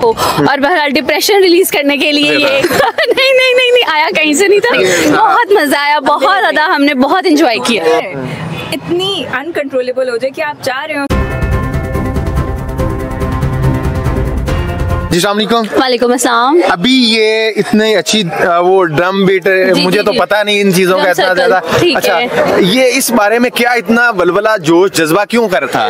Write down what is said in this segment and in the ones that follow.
और बहरहाल depression release करने के लिए ये नहीं आया कहीं से नहीं था। बहुत मजा आया, बहुत ज्यादा, हमने बहुत एंजॉय किया। इतनी अनकंट्रोलेबल हो जाए कि आप चाह रहे हो। जी अस्सलाम वालेकुम। वालेकुम अस्सलाम। अभी ये इतनी अच्छी वो ड्रम बीट, मुझे तो पता नहीं इन चीजों का इतना ज्यादा। अच्छा, ये इस बारे में क्या इतना बलबला जोश जज्बा क्यों कर था?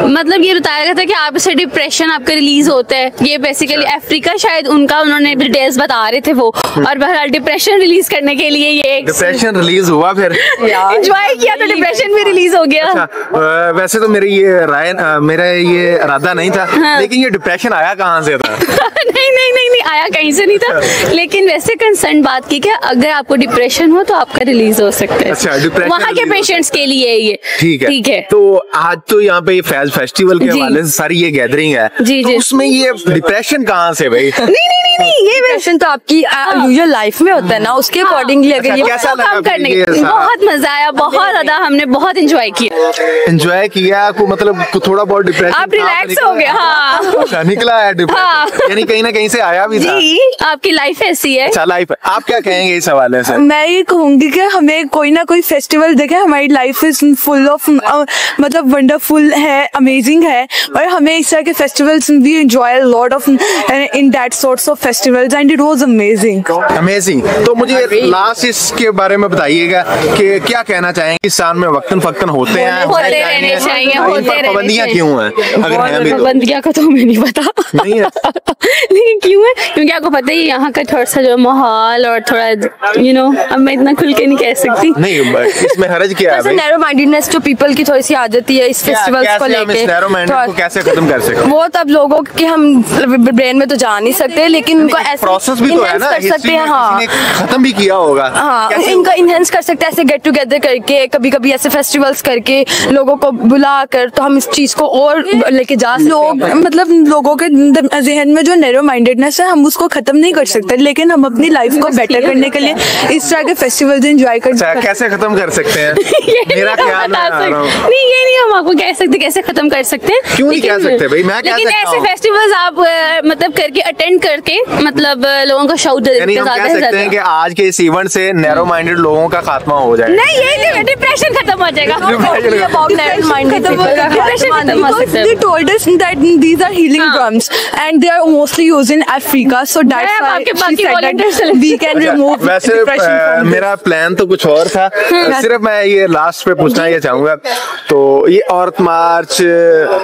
मतलब ये बताया गया था कि आप इससे डिप्रेशन आपका रिलीज होता है। ये बेसिकली अफ्रीका शायद उनका उन्होंने डिटेल्स बता रहे थे वो, और बहरहाल डिप्रेशन रिलीज करने के लिए ये डिप्रेशन रिलीज हुआ, फिर एंजॉय किया तो डिप्रेशन भी रिलीज हो गया। अच्छा, वैसे तो मेरी ये राय, मेरा ये इरादा नहीं था, लेकिन ये डिप्रेशन आया कहाँ से था? नहीं आया कहीं से नहीं था, लेकिन वैसे कंसर्न बात की कि अगर आपको डिप्रेशन हो तो आपका रिलीज हो सकता है। अच्छा, डिप्रेशन वहाँ के पेशेंट्स के लिए ये ठीक है। तो आज तो यहाँ पे फैज फेस्टिवल के हवाले से सारी ये गैदरिंग है, जी तो उसमें ये डिप्रेशन कहाँ से भाई? नहीं, ये डिप्रेशन तो आपकी यूजुअल लाइफ में होता है ना, उसके अकॉर्डिंगली अगर ये कैसा लगा करने बहुत मजा आया, बहुत ज्यादा, हमने बहुत एंजॉय किया। एंजॉय किया को मतलब थोड़ा बहुत डिप्रेशन आप रिलैक्स हो गया? हाँ, निकला है डिप्रेशन, यानी कहीं ना कहीं से आया भी था। आपकी लाइफ ऐसी है। अच्छा, लाइफ आप क्या कहेंगे इस हवाले से? मैं ये कहूंगी कि हमें कोई ना कोई फेस्टिवल देखे, हमारी लाइफ इज फुल ऑफ मतलब वंडरफुल है, अमेजिंग है, और हमें इस तरह के festivals we enjoy lot of in that sorts of festivals and it was amazing. तो मुझे लास्ट इसके बारे में बताइएगा कि क्या कहना चाहेंगे? इस साल में वक्तन फक्तन होते हैं, पाबंदियाँ क्यों हैं? अगर हैं भी पाबंदियाँ का तो हमें नहीं पता, नहीं लेकिन क्यों है, क्योंकि आपको पता ही यहाँ का थोड़ा सा जो माहौल और थोड़ा अब मैं इतना खुल के नहीं कह सकती। नहीं, इसमें हरज क्या है? नैरो माइंडेडनेस जो पीपल की थोड़ी सी आदत है इस फेस्टिवल्स को लेके, नैरो माइंडेड को कैसे खत्म कर सकते हैं? वो तब लोगों के हम ब्रेन में तो जा नहीं सकते, लेकिन उनको ऐसे प्रोसेस भी तो है ना, कर सकते हैं। हाँ, खत्म भी किया होगा। हाँ, इनका इनहेंस कर सकते हैं ऐसे गेट टुगेदर करके, कभी कभी ऐसे फेस्टिवल्स करके लोगों को बुला कर, तो हम इस चीज को और लेके जा सकते। मतलब लोगों के जहन में जो नैरो माइंडेडनेस है हम उसको खत्म नहीं कर सकते, लेकिन हम अपनी लाइफ को बेटर करने के लिए इस तरह के फेस्टिवल्स एंजॉय कर सकते हैं। कैसे खत्म कर सकते हैं? मेरा ख्याल नहीं, ये नहीं हम आपको कह सकते कैसे खत्म कर सकते हैं। क्यों नहीं कह सकते भाई? मैं लेकिन ऐसे फेस्टिवल्स आप मतलब करके अटेंड करके मतलब लोगों को शाउट दे देते हैं कि आज के इस इवेंट से नैरो माइंडेड लोगों का खात्मा हो जाए। नहीं, ये डिप्रेशन खत्म हो जाएगा। They told us that these are healing drums and they are mostly used in Africa, so that's why she said that we can remove depression from this. मेरा प्लान तो कुछ और था, सिर्फ मैं ये लास्ट पे पूछना ये चाहूंगा, तो ये औरत मार्च,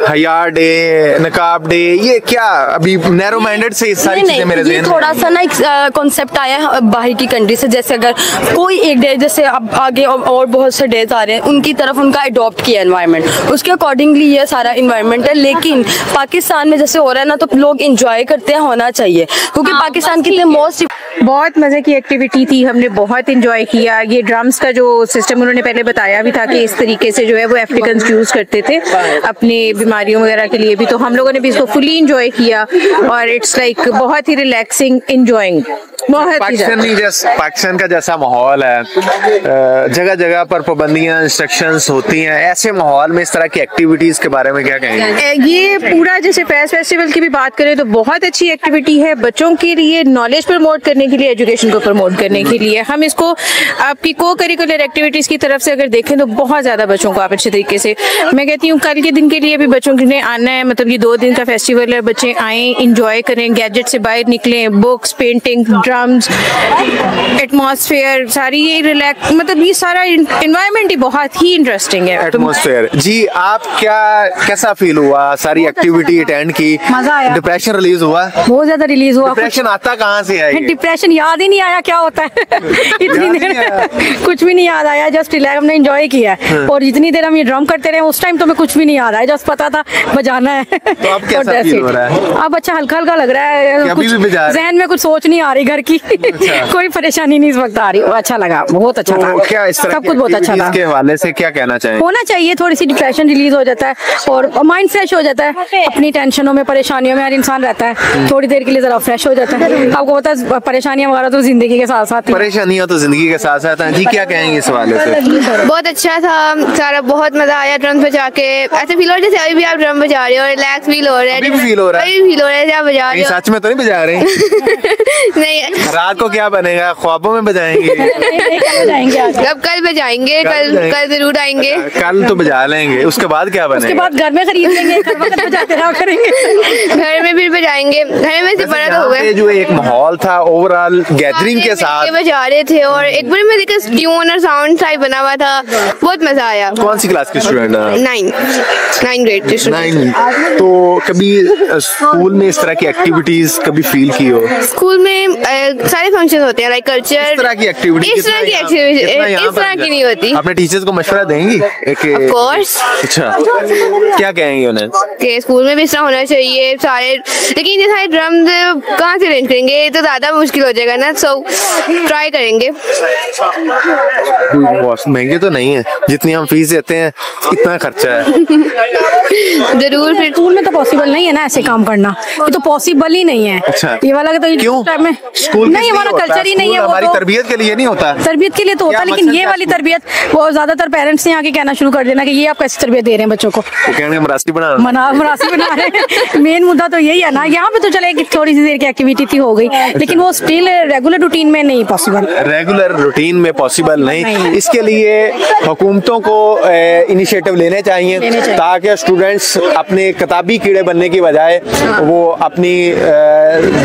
हया डे, नकाब डे, ये क्या अभी नैरो माइंडेड से सारी चीजें मेरे ज़हन में थोड़ा सा ना एक कॉन्सेप्ट आया है बाहर की कंट्री से, जैसे अगर कोई एक डे, जैसे अब आगे और बहुत से डेज आ रहे हैं, उनकी तरफ उनका अडॉप्ट किया एनवायरनमेंट, उसके अकॉर्डिंगली ये सारा इन्वायरमेंट है। लेकिन पाकिस्तान में जैसे हो रहा है ना, तो लोग इंजॉय करते हैं, होना चाहिए, क्योंकि पाकिस्तान की मोस्ट बहुत मजे की एक्टिविटी थी, हमने बहुत इंजॉय किया। ये ड्रम्स का जो सिस्टम उन्होंने पहले बताया भी था कि इस तरीके से जो है वो अफ्रीकन यूज करते थे अपनी बीमारियों वगैरह के लिए भी, तो हम लोगों ने भी इसको फुली इंजॉय किया और इट्स लाइक बहुत ही रिलैक्सिंग, इंजॉइंग, बहुत ही पाकिस्तान का जैसा माहौल है, जगह जगह पर पाबंदियां, इंस्ट्रक्शंस होती हैं, ऐसे माहौल में इस तरह की एक्टिविटीज के बारे में क्या कहेंगे? ये पूरा जैसे फैज फेस्टिवल की भी बात करें तो बहुत अच्छी एक्टिविटी है बच्चों के लिए, नॉलेज प्रमोट करने के लिए, एजुकेशन को प्रमोट करने के लिए। हम इसको आपकी को करिकुलर एक्टिविटीज की तरफ से अगर देखें तो बहुत ज्यादा बच्चों को आप अच्छे तरीके से, मैं कहती हूँ कल के दिन के लिए भी बच्चों के लिए आना है, मतलब ये 2 दिन का फेस्टिवल है, बच्चे आए, इंजॉय करें, गैजेट से बाहर निकलें, बुक्स, पेंटिंग, ड्रम्स, एटमॉस्फेयर, सारी ये रिलैक्स, मतलब ये सारा एनवायरनमेंट ही बहुत ही इंटरेस्टिंग है। एटमॉस्फेयर जी, आप कैसा फील हुआ? सारी एक्टिविटी अटेंड की, मजा आया। डिप्रेशन रिलीज हुआ? बहुत ज्यादा रिलीज हुआ। डिप्रेशन आता कहाँ से है? डिप्रेशन याद ही नहीं आया क्या होता है। इतनी देर कुछ भी नहीं याद आया, जस्ट रिलैक्स, हमने एंजॉय किया, और जितनी देर हम ये ड्रम करते रहे उस टाइम तो मैं कुछ भी नहीं याद आया, जस्ट पता था बजाना है। तो अब कैसा फील हो रहा है? अब अच्छा हल्का हल्का लग रहा है, जहन में कुछ सोच नहीं आ रही घर की कोई परेशानी नहीं इस वक्त आ रही। अच्छा लगा, बहुत अच्छा था। क्या इस तरह सब कुछ बहुत अच्छा था। के हवाले से क्या कहना चाहिए? होना चाहिए, थोड़ी सी डिप्रेशन रिलीज हो जाता है और माइंड फ्रेश हो जाता है। अपनी टेंशनों में परेशानियों में हर इंसान रहता है, थोड़ी देर के लिए जरा फ्रेश हो जाता है। आपको पता है परेशानियां वगैरह तो जिंदगी के साथ साथ, परेशानियां तो जिंदगी के साथ साथ हैं। जी क्या कहेंगे इस हवाले से? बहुत अच्छा था सारा, बहुत मजा आया ड्रम बजा के। ऐसे फील हो रहा है जैसे अभी भी आप ड्रम बजा रहे हो, रिलैक्स फील हो रहा है। अभी भी फील हो रहा है? अभी भी फील हो रहा है आप बजा रहे हो। सच में तो नहीं बजा रहे? नहीं, रात को क्या बनेगा? ख्वाबों में बजाएंगे? अब कल बजाएंगे, कल जरूर आएंगे। कल तो बजा लेंगे, उसके बाद क्या बनेगा? उसके बाद घर में खरीद लेंगे, बजाते रहा करेंगे। घर में फिर बजाएंगे। घर में से बड़ा तो हो गया। जो एक माहौल था ओवरऑल गैदरिंग के साथ बजा रहे थे और एक बड़ी म्यूजिक ट्यून और साउंड टाइप बना हुआ था, बहुत मजा आया। कौन सी क्लास के स्टूडेंट हैं? 9 ग्रेड के स्टूडेंट। 9। तो कभी स्कूल में इस तरह की एक्टिविटीज कभी फील की हो? स्कूल में सारे फंक्शन होते हैं, लाइक कल्चर, इस तरह की एक्टिविटी इस तरह की नहीं होती। अपने टीचर्स को मशवरा देंगी? Of course. अच्छा, क्या कहेंगे उन्हें? कि स्कूल में भी इस तरह होना चाहिए सारे, लेकिन ये सारे ड्रम्स कहाँ से अरेंज करेंगे, तो ज्यादा मुश्किल हो जाएगा ना। सो ट्राई करेंगे। बहुत महंगे तो नहीं है, जितनी हम फीस देते हैं इतना खर्चा है। जरूर। फिर स्कूल में तो पॉसिबल नहीं है ना ऐसे काम करना, ये तो पॉसिबल ही नहीं है। अच्छा। ये वाला तो क्यों? स्कूल नहीं, हमारा कल्चर ही नहीं है। हमारी तरबियत के लिए नहीं होता। तरबियत के लिए तो होता है, लेकिन ये वाली तरबियत वो ज्यादातर पेरेंट्स ने आके कहना शुरू कर देना कि ये आप कैसी तरबियत दे रहे हैं बच्चों को। मरासी बना रहे हैं। मेन मुद्दा तो यही है ना। यहाँ पे तो चले थोड़ी सी देर की एक्टिविटी थी, हो गई, लेकिन वो स्टिल रेगुलर रूटीन में नहीं पॉसिबल। रेगुलर रूटीन में पॉसिबल नहीं। इसके लिए हुकूमतों को इनिशिएटिव लेने चाहिए ताकि स्टूडेंट्स अपने किताबी कीड़े बनने की बजाय वो अपनी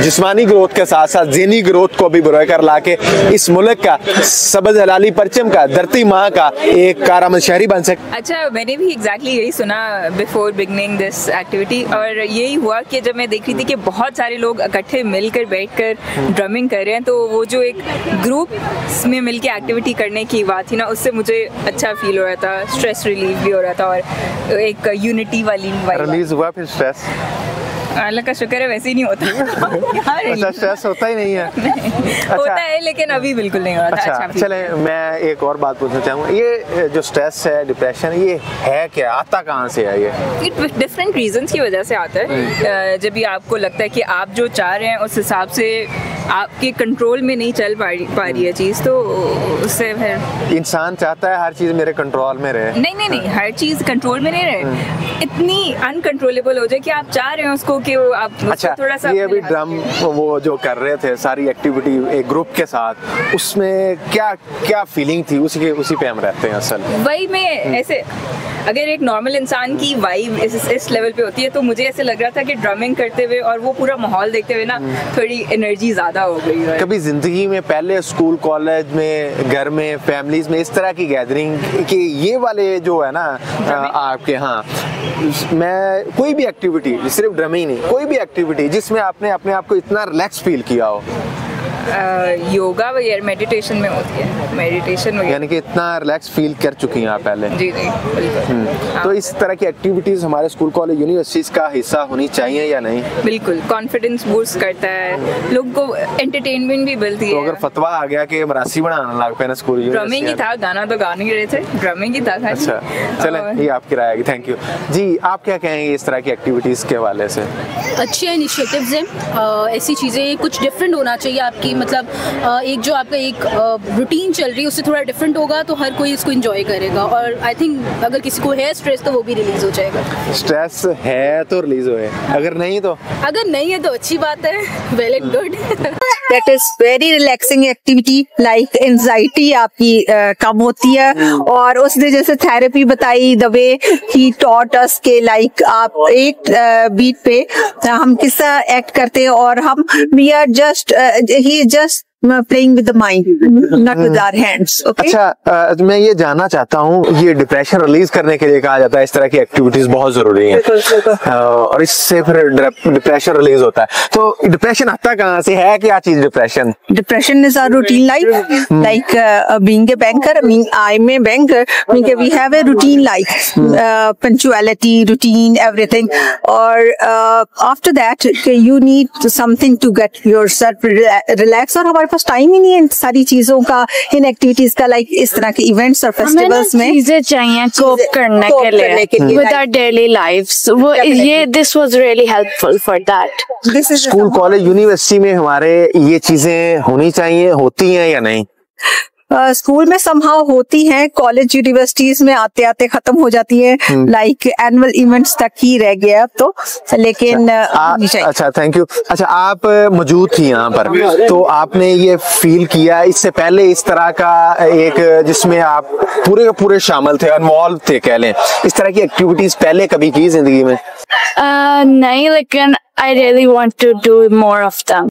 जिस्मानी ग्रोथ के साथ साथ ज़हनी ग्रोथ को भी बरकरार ला के इस मुल्क का सबज हलाली परचम का, धरती माँ का एक कारआमद शहरी बन सके। अच्छा, मैंने भी एग्जैक्टली यही सुना बिफोर बिगनिंग दिस एक्टिविटी, और यही हुआ कि जब मैं देख रही थी कि बहुत सारे लोग इकट्ठे मिलकर बैठकर ड्रमिंग कर रहे हैं, तो वो जो एक ग्रुप में मिलकर एक्टिविटी करने की बात थी ना, उससे मुझे अच्छा फील हो रहा था, स्ट्रेस रिलीफ भी हो रहा था और एक यूनिटी वाली रिलीज हुआ। फिर स्ट्रेस अल्लाह का शुक्र है वैसे ही नहीं होता। अच्छा, स्ट्रेस होता ही नहीं है? अच्छा। होता है लेकिन अभी बिल्कुल नहीं होता। अच्छा, चले मैं एक और बात पूछना चाहूँगा, ये जो स्ट्रेस है, डिप्रेशन, ये है क्या, आता कहाँ से है? ये डिफरेंट रीजंस की वजह से आता है। जब भी आपको लगता है कि आप जो चाह रहे हैं उस हिसाब से आपके कंट्रोल में नहीं चल पा रही है चीज़, तो उससे फिर इंसान चाहता है हर चीज़ मेरे कंट्रोल में रहे। नहीं, हर चीज़ कंट्रोल में नहीं रहे, इतनी अनकंट्रोलेबल हो जाए कि आप चाह रहे हैं उसको कि वो आप अच्छा, थोड़ा सा। ये अभी ड्रम वो जो कर रहे थे सारी एक्टिविटी एक ग्रुप के साथ, उसमें क्या फीलिंग थी? उसी पे हम रहते हैं असल। वही मैं ऐसे, अगर एक नॉर्मल इंसान की वाइब इस लेवल पे होती है, तो मुझे ऐसे लग रहा था कि ड्रमिंग करते हुए और वो पूरा माहौल देखते हुए ना थोड़ी एनर्जी ज्यादा हो गई है। कभी जिंदगी में पहले स्कूल, कॉलेज में, घर में, फैमिलीज में इस तरह की गैदरिंग कि ये वाले जो है ना आपके, हाँ, मैं कोई भी एक्टिविटी, सिर्फ ड्रमिंग नहीं, कोई भी एक्टिविटी जिसमें आपने अपने आप को इतना रिलैक्स फील किया हो? योगा वगैरह, मेडिटेशन में होती है, मेडिटेशन वगैरह, यानी कि इतना रिलैक्स फील कर चुकी हैं आप पहले? जी बिल्कुल। तो इस तरह की एक्टिविटीज हमारे स्कूल, कॉलेज, यूनिवर्सिटीज का हिस्सा होनी चाहिए या नहीं? बिल्कुल, कॉन्फिडेंस बूस्ट करता है, लोगों को एंटरटेनमेंट भी मिलती है। तो अगर फतवा आ गया कि मरासी बनाना लग पे ना स्कूल, ड्रमिंग ही था, गाना तो गा नहीं रहे थे, ड्रमिंग ही था। अच्छा, चलें, ये आपकी राय है, थैंक यू जी। आप क्या कहेंगे इस तरह की एक्टिविटीज के हवाले से? अच्छे इनिशिएटिव्स हैं, ऐसी चीज़ें कुछ डिफरेंट होना चाहिए आपकी, मतलब एक जो आपका एक रूटीन चल रही है उससे थोड़ा डिफरेंट होगा तो हर कोई इसको एंजॉय करेगा, और आई थिंक अगर किसी को है स्ट्रेस तो वो भी रिलीज हो जाएगा। स्ट्रेस है तो रिलीज होए, अगर नहीं है तो अच्छी बात है, well and good. That is very relaxing activity, like anxiety आपकी कम होती है। और उसने जैसे थेरेपी बताई, the way he taught us के like आप एक बीट पे हम किस तरह एक्ट करते हैं, और हम we are just he just playing with the mind, not with our hands. Okay. अच्छा, मैं ये जानना चाहता हूँ, ये डिप्रेशन रिलीज करने के लिए कहा जाता है इस तरह की एक्टिविटीज बहुत जरूरी हैं और इससे फिर डिप्रेशन रिलीज होता है। तो डिप्रेशन आता कहाँ से है, क्या चीज depression? Depression is our routine life, like being a banker. I'm a banker. We have a routine life, punctuality, routine, everything. Or after that, you need something to get yourself relax. और हमारे पास time ही नहीं है इन सारी चीजों का, इन activities का, like इस तरह के इवेंट्स और फेस्टिवल्स में चीजें चाहिए कोप करने के लिए विद आवर डेली लाइफ्स। वो ये this was really helpful for that. School, college, university में हमारे ये चीजें होनी चाहिए, होती हैं या नहीं? स्कूल में समहाउ होती हैं, कॉलेज यूनिवर्सिटीज में आते आते खत्म हो जाती है, लाइक एनुअल इवेंट्स तक ही रह गया अब तो, लेकिन अच्छा, थैंक यू। अच्छा, आप मौजूद थी यहाँ पर, तो आपने ये फील किया इससे पहले इस तरह का एक जिसमें आप पूरे के पूरे शामिल थे, इन्वॉल्व थे कह लें, इस तरह की एक्टिविटीज पहले कभी की जिंदगी में? नहीं, लेकिन I really want to do more of them.